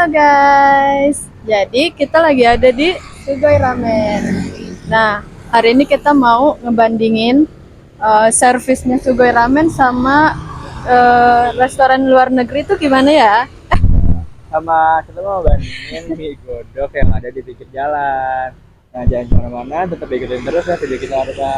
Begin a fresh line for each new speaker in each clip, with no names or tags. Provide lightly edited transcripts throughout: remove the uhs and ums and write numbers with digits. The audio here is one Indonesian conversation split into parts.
Halo guys, jadi kita lagi ada di Sugoi Ramen. Nah, hari ini kita mau ngebandingin servisnya Sugoi Ramen sama restoran luar negeri itu gimana ya?
Sama kita mau bandingin mie godok yang ada di pinggir jalan. Nah, jangan kemana-mana, tetap ikutin terus ya video kita ada.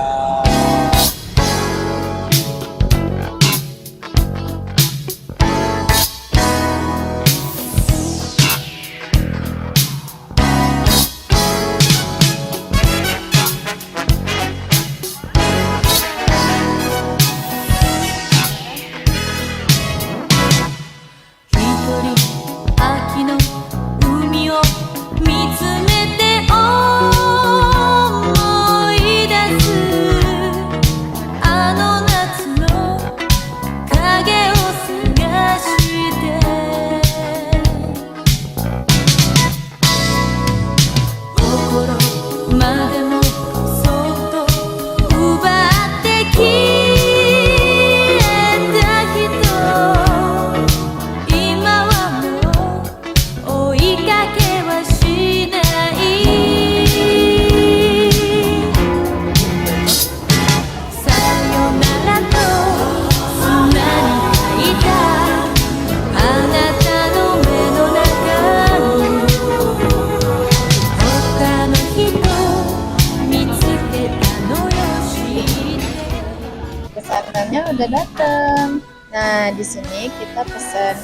Pesanannya udah datang. Nah, di sini kita pesan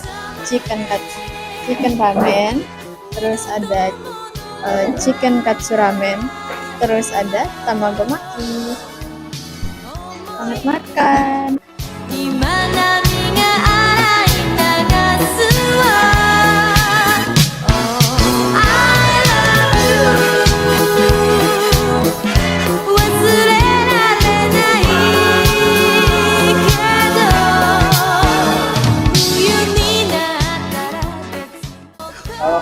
chicken ramen, terus ada chicken katsu ramen, terus ada tamago maki. Selamat makan.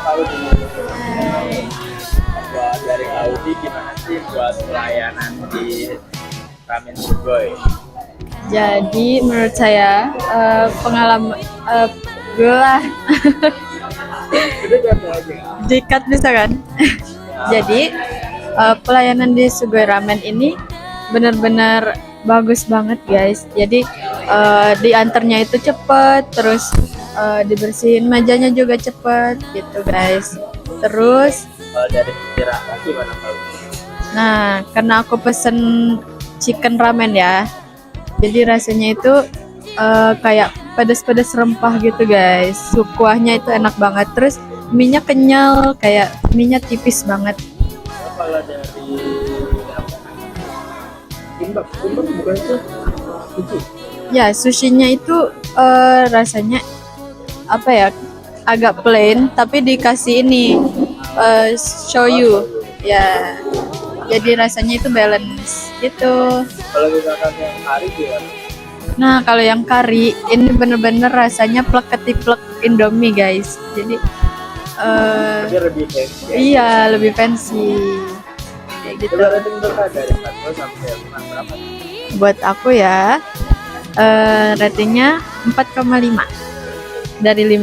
Halo, buat dari Audi gimana sih buat pelayanan di Ramen Sugoi?
Jadi menurut saya pengalaman belah dikat bisa kan? Jadi pelayanan di Sugoi Ramen ini benar-benar bagus banget guys. Jadi diantarnya itu cepet, terus dibersihin mejanya juga cepet gitu guys. Terus
Kalau dari sisi rasa gimana kalau?
nah, karena aku pesen chicken ramen ya, jadi rasanya itu kayak pedas-pedas rempah gitu guys. Kuahnya itu enak banget, terus mie-nya kenyal, kayak mie-nya tipis banget.
Kalau dari kimbap bukan itu sushi.
Ya, sushinya itu rasanya apa ya, agak plain tapi dikasih ini shoyu ya, jadi rasanya itu balance gitu.
Kalau misalkan yang kari gimana?
Nah, kalau yang kari ini bener-bener rasanya plek ketiplek Indomie guys, jadi
Tapi lebih fancy ya?
iya lebih fancy kayak gitu.
Coba rating berapa dari 1 sampai 5 berapa?
Buat aku ya ratingnya 4,5 dari 5.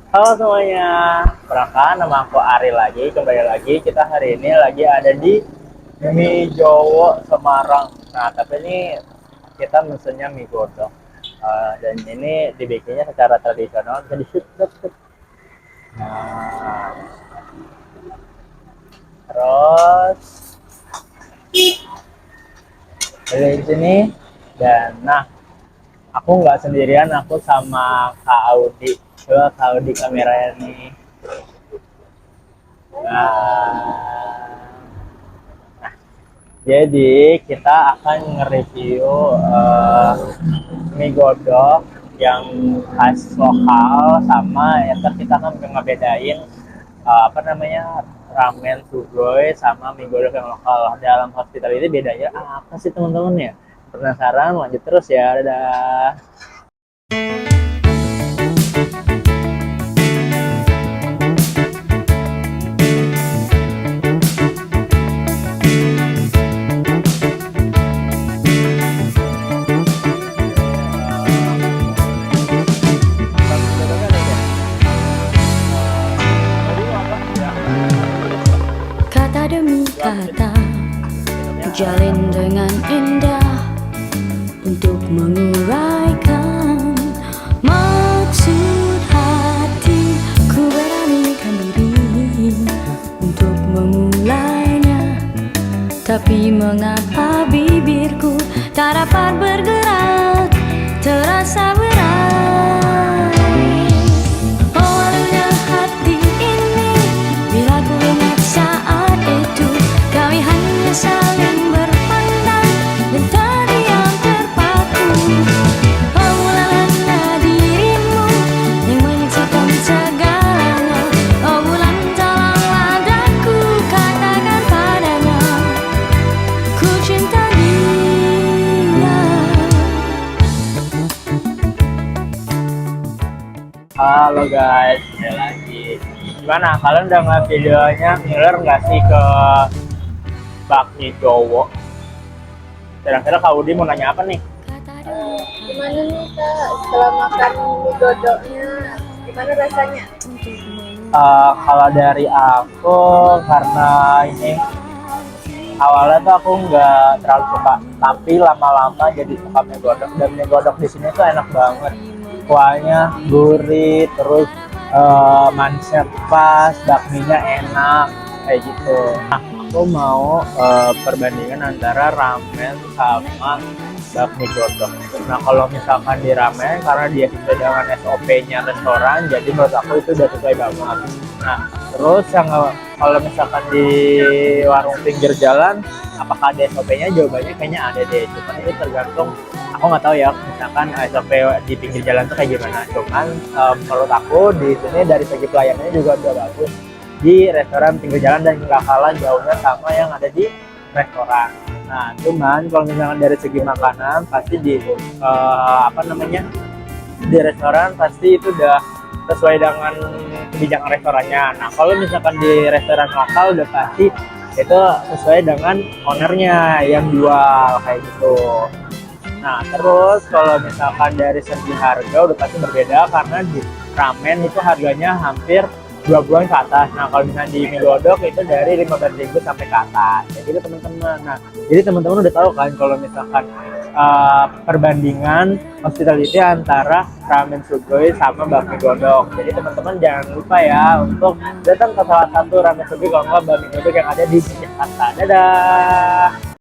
Halo semuanya, perkenalkan nama aku Ari lagi. Kembali lagi, kita hari ini lagi ada di Mie Jowo Semarang. Nah, tapi ini kita mesennya mie godok. Dan ini dibikinnya secara tradisional. Jadi nah, terus dari sini dan nah, aku nggak sendirian, aku sama Kak Audi. Coba Kak Audi kameranya nih. Nah, jadi kita akan nge-review mie godok yang khas lokal sama yang kita akan ngebedain apa namanya ramen Sugoi sama mie godok yang lokal. Dalam hospitality bedanya apa sih teman-teman ya? Penasaran? Lanjut terus ya. Dadah.
terjalin dengan indah untuk menguraikan maksud hati. Ku beranikan diri untuk memulainya, tapi mengapa bibirku tak dapat bergerak, terasa berat. Oh malunya hati ini bila ku ingat saat itu kami hanya saling berpandang dan terdiam terpaku. Oh mulanya dirimu yang menyaksikan segalanya. Oh bulan tolonglah daku katakan padanya ku cinta dia.
Halo guys, kembali lagi. Gimana? Kalian udah ngeliat videonya ngiler nggak sih ke bakmi Jowo? Kira-kira Kak Udi mau nanya apa nih?
Gimana nih Kak setelah makan mie godoknya? Gimana rasanya?
Kalau dari aku, karena ini awalnya tuh aku nggak terlalu suka, tapi lama-lama jadi suka mie godok. Dan mie godok di sini tuh enak banget, kuahnya gurih, terus manisnya pas, bakminya enak kayak gitu. Nah, aku mau perbandingan antara ramen sama bakmi godok. Nah, kalau misalkan di ramen, karena dia sesuai dengan SOP-nya restoran, jadi menurut aku itu udah sesuai banget. Nah, terus yang kalau misalkan di warung pinggir jalan, apakah ada SOP-nya? Jawabannya kayaknya ada deh. Cuman itu tergantung, aku nggak tahu ya, misalkan SOP di pinggir jalan tuh kayak gimana. Cuman menurut aku di sini dari segi pelayanannya juga udah bagus di restoran pinggir jalan dan nggak kalah jauhnya sama yang ada di restoran. Nah, cuman kalau misalkan dari segi makanan pasti di di restoran pasti itu udah sesuai dengan kebijakan restorannya. Nah, kalau misalkan di restoran lokal udah pasti itu sesuai dengan ownernya yang jual kayak gitu. Nah, terus kalau misalkan dari segi harga udah pasti berbeda, karena di ramen itu harganya hampir 20-an ke atas. Nah, kalau misalnya di mie godok itu dari 15.000 sampai ke atas. Jadi teman-teman. Nah, jadi teman-teman udah tahu kan kalau misalkan perbandingan hospitality antara ramen sugoi sama bakmi godok. Jadi teman-teman jangan lupa ya untuk datang ke salah satu ramen sugoi kalau nggak bakmi godok yang ada di Jakarta. Dadah.